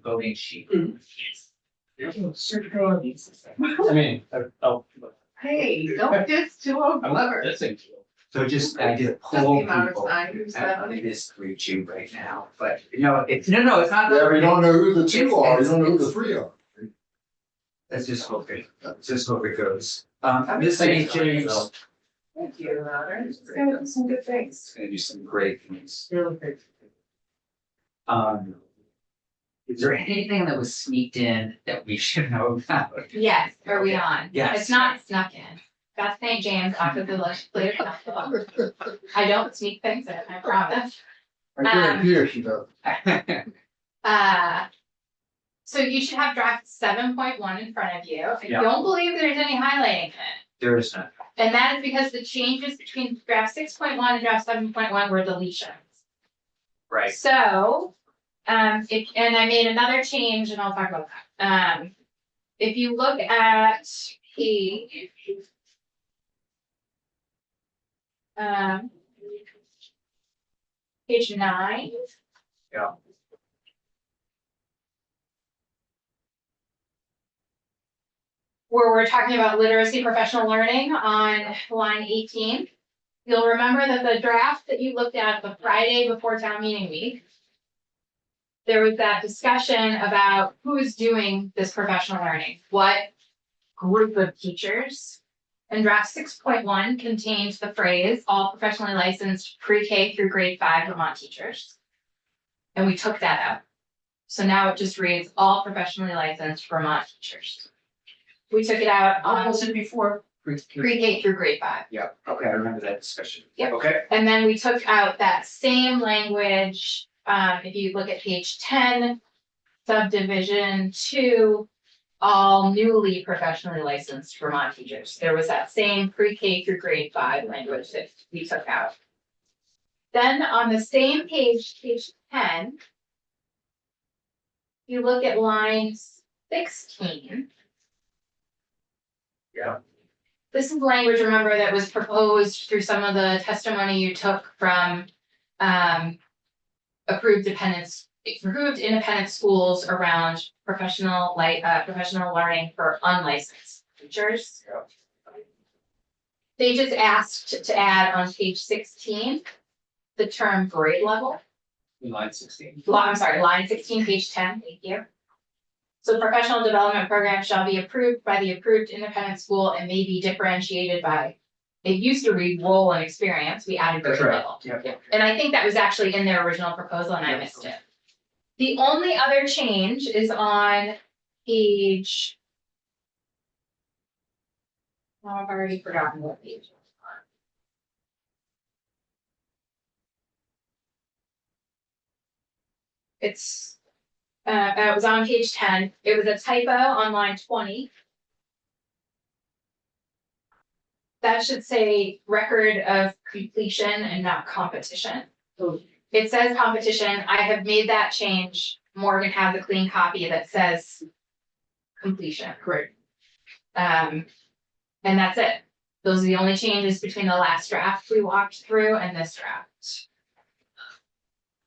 voting sheet. I mean, Hey, don't diss too I'm not clever. dissing. So just, I did Just the poll amount of people. time you spent on It it. is reach you right now, but no, it's not. Yeah, we don't know who the two are, you don't know who the three are. Let's just hope it goes. This Thank may change. Thank you, Louder. It's gonna do some good things. It's gonna do some great things. Really great. Is there anything that was sneaked in that we should know about? Yes, are we Okay. on? Yes. It's not snuck in. That's St. James off of the legislative council. I don't sneak things in, I promise. I guarantee you she does. So you should have draft 7.1 in front of you. I Yeah. don't believe there's any highlighting in it. There is none. And that is because the changes between draft 6.1 and draft 7.1 were deletions. Right. So, and I made another change and I'll talk about that. If you look at page 9. Yeah. Where we're talking about literacy professional learning on line 18. You'll remember that the draft that you looked at the Friday before town meeting week. There was that discussion about who's doing this professional learning, what group of teachers. And draft 6.1 contains the phrase, all professionally licensed pre-K through grade 5 Vermont teachers. And we took that out. So now it just reads, all professionally licensed Vermont teachers. We took it out What on was it before? pre-K through grade 5. Yeah, okay, I remember that discussion. Yep. Okay. And then we took out that same language, if you look at page 10, subdivision 2, all newly professionally licensed Vermont teachers. There was that same pre-K through grade 5 language that we took out. Then on the same page 10, you look at line 16. Yeah. This is language, remember, that was proposed through some of the testimony you took from approved independent schools around professional learning for unlicensed teachers. Yeah. They just asked to add on page 16 the term grade level. Line 16. I'm sorry, line 16, page 10, thank you. So professional development programs shall be approved by the approved independent school and may be differentiated by, it used to read role and experience, we added grade That's right. level. Yeah. And I think that was actually in their original proposal and I missed it. The only other change is on page. Oh, I've already forgotten what page. It was on. It was on page 10. It was a typo on line 20. That should say record of completion and not competition. It says competition. I have made that change. Morgan has a clean copy that says completion. Great. And that's it. Those are the only changes between the last draft we walked through and this draft.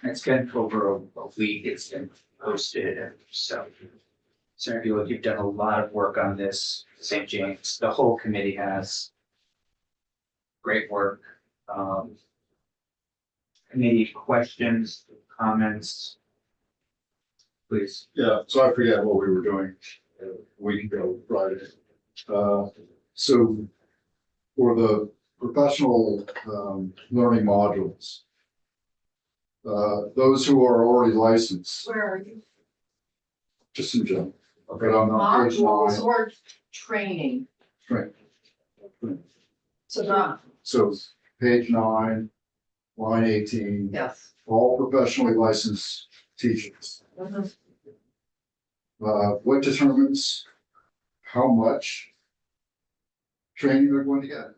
It's been over a week, it's been posted, and so. Sarah, you've done a lot of work on this, St. James, the whole committee has. Great work. Any questions, comments? Please. Yeah, so I forget what we were doing a week ago, Friday. So for the professional learning modules, those who are already licensed, Where are you? just in general, but I'm not. Modules or training? Right. So not, So page 9, line 18, yes. all professionally licensed teachers. What determines how much training they're going to get?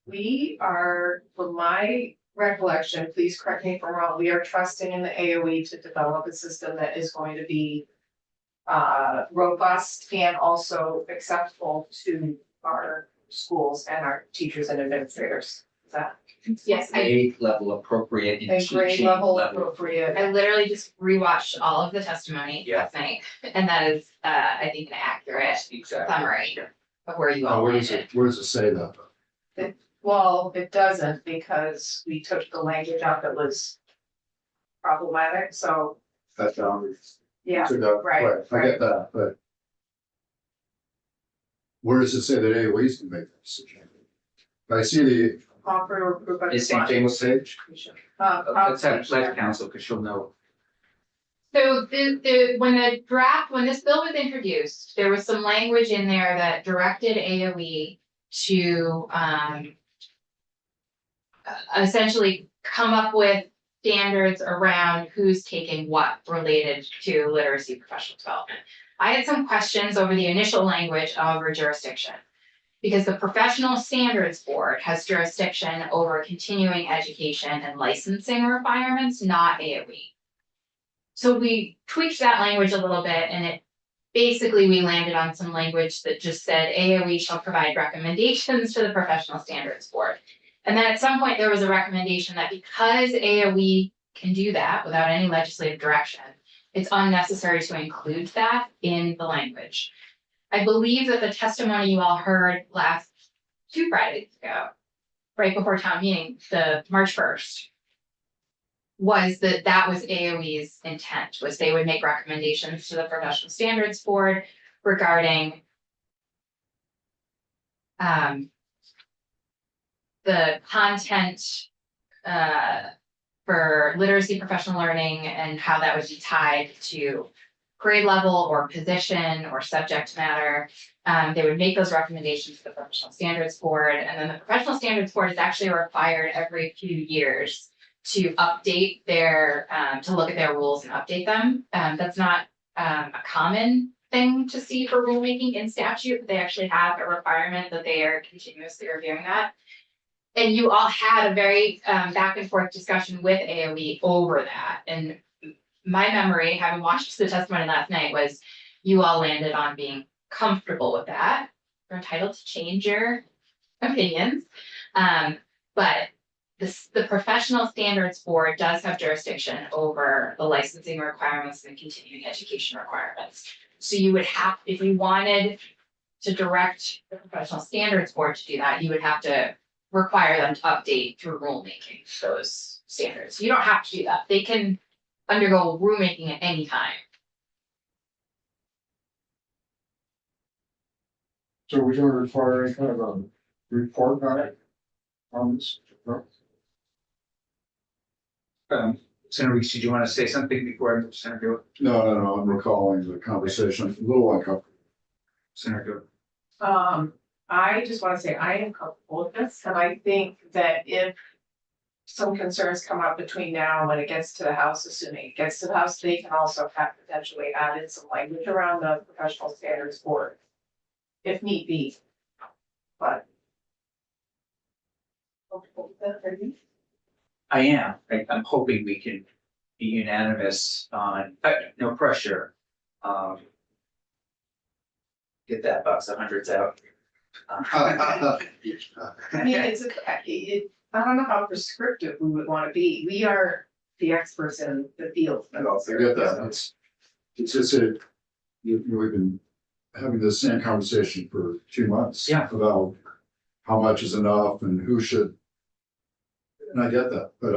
We are, from my recollection, please correct me if I'm wrong, we are trusting in the AOE to develop a system that is going to be robust and also acceptable to our schools and our teachers and administrators. that? Yes, Grade level appropriate in A teaching grade level level. appropriate. I literally just rewatched all of the testimony Yeah. last night, and that is, I think, an accurate Exactly. summary of where you Now, all where does landed. where does it say that? Well, it doesn't because we took the language out that was problematic, so, That boundaries. yeah, So that- right, I get that, but where does it say that AOE's can make that decision? I see the, offer or approve by the Is St. James page? Let's have, let council, because she'll know. So when this bill was introduced, there was some language in there that directed AOE to, essentially come up with standards around who's taking what related to literacy professional development. I had some questions over the initial language over jurisdiction. Because the Professional Standards Board has jurisdiction over continuing education and licensing requirements, not AOE. So we tweaked that language a little bit and it basically we landed on some language that just said AOE shall provide recommendations to the Professional Standards Board. And then at some point there was a recommendation that because AOE can do that without any legislative direction, it's unnecessary to include that in the language. I believe that the testimony you all heard last 2 Fridays ago, right before town meeting, the March 1st, was that was AOE's intent, was they would make recommendations to the Professional Standards Board regarding the content for literacy professional learning and how that would be tied to grade level or position or subject matter. They would make those recommendations to the Professional Standards Board, and then the Professional Standards Board is actually required every few years to update their, to look at their rules and update them. That's not a common thing to see for rulemaking in statute, but they actually have a requirement that they are continuously reviewing that. And you all had a very back and forth discussion with AOE over that, and my memory, having watched the testimony last night, was you all landed on being comfortable with that. You're entitled to change your opinions. But the Professional Standards Board does have jurisdiction over the licensing requirements and continuing education requirements. So you would have, if you wanted to direct the Professional Standards Board to do that, you would have to require them to update through rulemaking those standards. You don't have to do that. They can undergo rulemaking at any time. So we don't require any kind of a report on it? On this? Senator Reese, did you want to say something before I move to Senator Gill? no, I'm recalling the conversation, a little uncomfortable. Senator Gill? I just wanna say I am comfortable with this, and I think that if some concerns come up between now and when it gets to the House, assuming it gets to the House, they can also have potentially added some language around the Professional Standards Board. If need be, but. I am. I'm hoping we can be unanimous on, no pressure. Get that box of hundreds out. I mean, I don't know how prescriptive we would wanna be, we are the experts in the field. I get that, it's just a, we've been having the same conversation for 2 months. Yeah. About how much is enough and who should. And I get that, but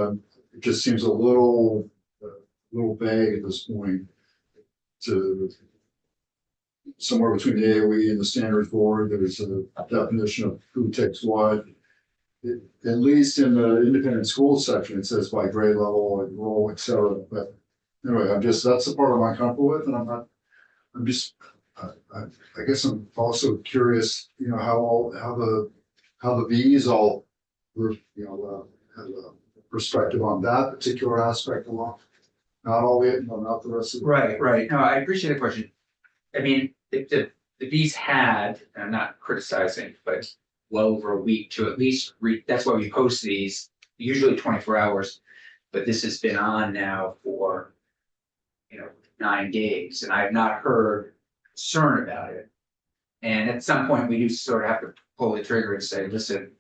it just seems a little vague at this point. To somewhere between the AOE and the Standards Board, there's a definition of who takes what. At least in the independent school section, it says by grade level and role, et cetera, but anyway, that's the part I'm uncomfortable with, and I guess I'm also curious, how the V's all, have a perspective on that particular aspect along. Not all the, not the rest of the. Right. No, I appreciate the question. I mean, if the B's had, and I'm not criticizing, but well over a week to at least that's why we post these, usually 24 hours. But this has been on now for, 9 days, and I've not heard concern about it. And at some point, we do sort of have to pull the trigger and say, listen,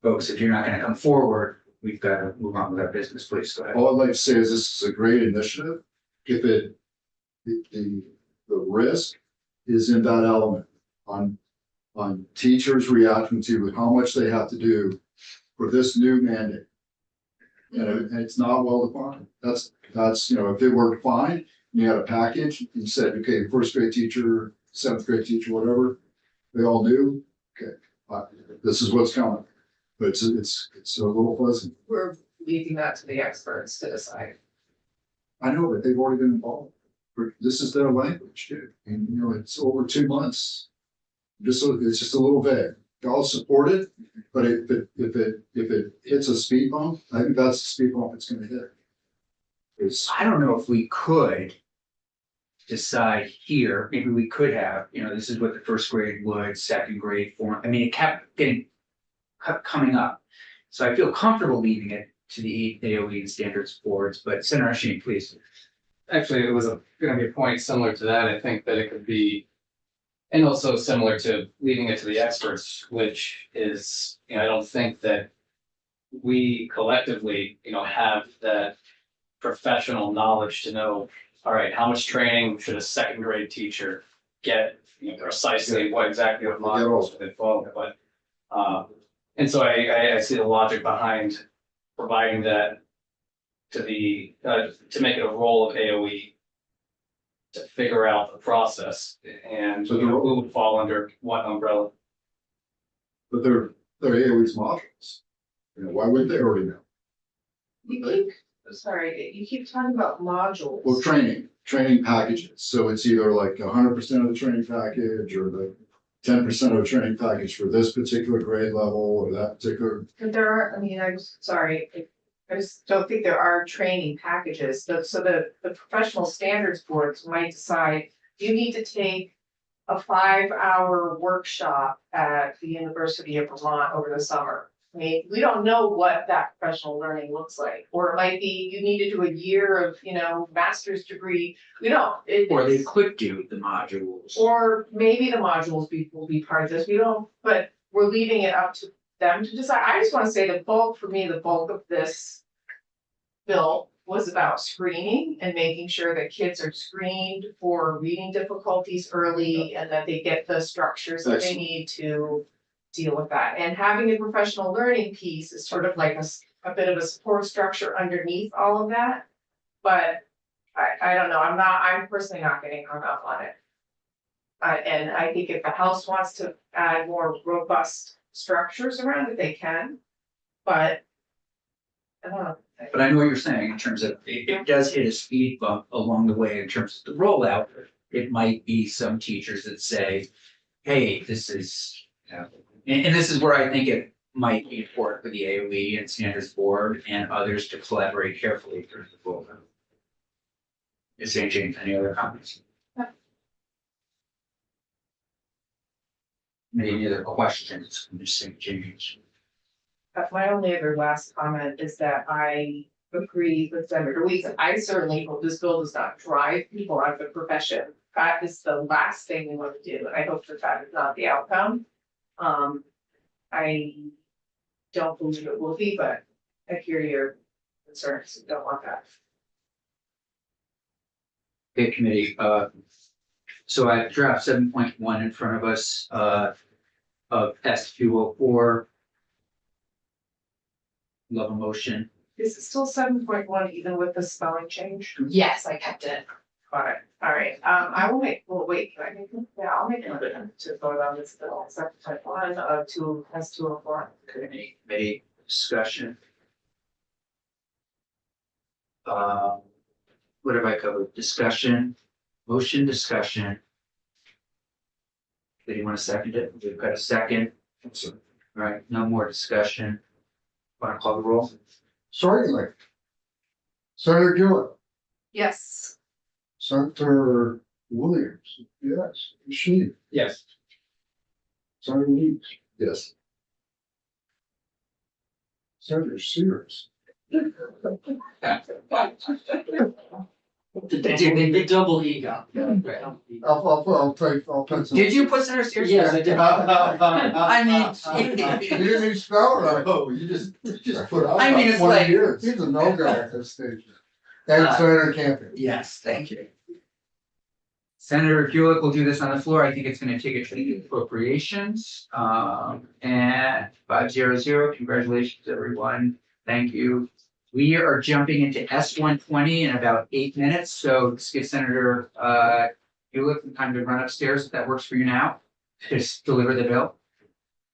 folks, if you're not gonna come forward, we've got to move on with our business, please, go ahead. All I'd like to say is this is a great initiative. If it, the risk is in that element on teachers reacting to how much they have to do for this new mandate. And it's not well defined. That's, you know, if it were defined, you had a package, you said, okay, first grade teacher, seventh grade teacher, whatever, they all knew, okay, this is what's coming. But it's a little fuzzy. We're leaving that to the experts to decide. I know, but they've already been involved. This is their language, dude. And, you know, it's over 2 months. It's just a little vague. Y'all support it, but if it hits a speed bump, I think that's the speed bump it's gonna hit. It's, I don't know if we could decide here, maybe we could have, you know, this is what the first grade would, second grade, fourth, I mean, it kept getting coming up. So I feel comfortable leaving it to the AOE and standards boards, but Senator Sheen, please. Actually, it was gonna be a point similar to that. I think that it could be. And also similar to leaving it to the experts, which is, you know, I don't think that we collectively, you know, have that professional knowledge to know, all right, how much training should a second grade teacher get, you know, precisely what exactly what modules should they follow, but and so I see the logic behind providing that to the to make it a role of AOE to figure out the process and So you know, who would fall under what umbrella. but they're AOE's modules. You know, why wouldn't they already know? You keep, sorry, you keep talking about modules. Well, training packages. So it's either like 100% of the training package or the 10% of the training package for this particular grade level or that particular. But there are, I mean, I'm sorry, I just don't think there are training packages. So the professional standards boards might decide, you need to take a 5-hour workshop at the University of Vermont over the summer. I mean, we don't know what that professional learning looks like, or it might be, you need to do a year of, you know, master's degree. We don't. Or they could do the modules. Or maybe the modules will be part of this, we don't, but we're leaving it up to them to decide. I just wanna say the bulk of this bill was about screening and making sure that kids are screened for reading difficulties early and that they get the structures that they Excellent. need to deal with that. And having a professional learning piece is sort of like a bit of a support structure underneath all of that. But I don't know, I'm personally not getting hung up on it. And I think if the House wants to add more robust structures around it, they can. But I don't know. But I know what you're saying in terms of, it does hit a speed bump along the way in terms of the rollout. It might be some teachers that say, hey, this is, you know, and this is where I think it might be important for the AOE and standards board and others to collaborate carefully through the rollout. Is there any other comments? Any other questions from Ms. St. James? My only other last comment is that I agree with Senator Weeks. I certainly hope this bill does not drive people out of the profession. That is the last thing we want to do, and I hope that is not the outcome. I don't believe it will be, but I hear your concerns. Don't want that. Okay, committee, so I have draft 7.1 in front of us, of S204. Love a motion. Is it still 7.1 even with the spelling change? Yes, I kept it. Got it. All right. I will make, well, wait, can I make, yeah, I'll make another to vote on this bill, 7.1 of S204. Committee discussion. What have I covered? Discussion, motion, discussion. Did you want to second it? We've got a second. All right, no more discussion. Want to call the roll? Certainly. Senator Gillett, Yes. Senator Williams, yes, she, Yes. Senator Weeks, Yes. Senator Sears. The double ego. I'll pencil. Did you put Senator Sears? Yes, I did. I You mean. didn't even spell it right. Oh, you just put out. I mean, it's 20 like- years. He's a no-go at this stage. And Senator Campion. Yes, thank you. Senator Kulik will do this on the floor. I think it's gonna take it to the appropriations. And 500, congratulations, everyone. Thank you. We are jumping into S-120 in about 8 minutes, so let's give Senator Kulik some time to run upstairs if that works for you now. Just deliver the bill.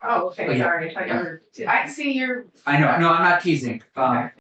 Oh, Oh, okay, yeah. sorry, I thought you were, I see your. I know, no, I'm not teasing.